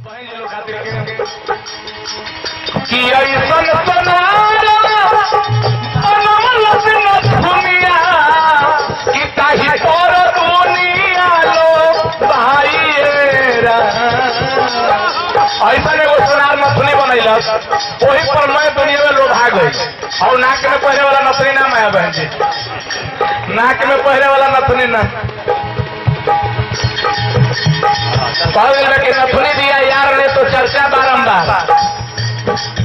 कि ऐसन सोनारा बनवलस नथुनिया कि ताही पर दुनिया लो भाईरा। ऐसन एगो सोनार नथुनी बनैलस, वही पर मैं दुनिया में लोभा गई। और नाक में पहरे वाला नथुनी ना माया बहन जी, नाक में पहरे वाला नथुनी ना कि नथुनी दिया यार ने तो चर्चा बारंबार,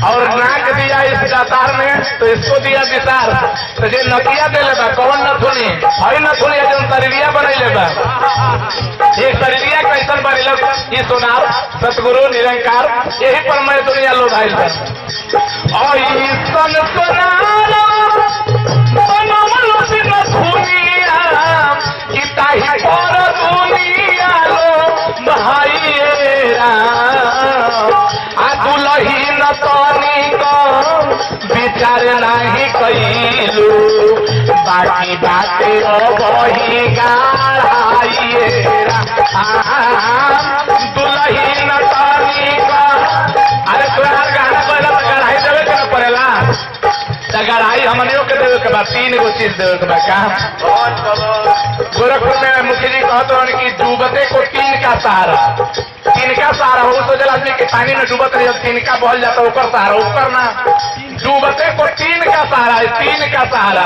और नाक दिया इस दातार में तो इसको दिया विसार। तो जो नकिया दे लेबा कौन नथुनी हई नथुनी जो शरीरिया बना लेबा। एक शरीरिया कैसन बनेल ये सोनार सतगुरु निरंकार, यही पर मैं दुनिया लो भाई ऐसन सोनार बनवलस नथुनिया कि ताही पर दुनिया लो भाईरा। आ दुलही नतनी को विचार नहीं कैलू, बाकी बातें वही गाढ़ाइएरा। दुलही नतनी को अरे तोहार गाना पहला तो गढ़ाई देवे के न पड़ेला, गढ़ाई हमनियों के देवे के बाद 3 गो चीज देवे के बाद। काम गोरखपुर में मुखी जी कहते हैं कि डूबते को 3 का सहारा, 3 का सहारा हो तो जल आदमी के पानी में डूबत रही, 3 का बहल जाता ऊपर सहारा, ऊपर ना डूबते को 3 का सहारा है, 3 का सहारा।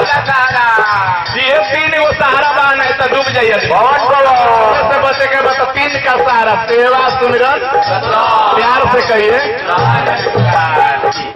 ये 3 वो सहारा बा नहीं तो डूब जाइए। से बचे के बाद 3 का सहारा, सेवा सुमिरन प्यार से कहिए।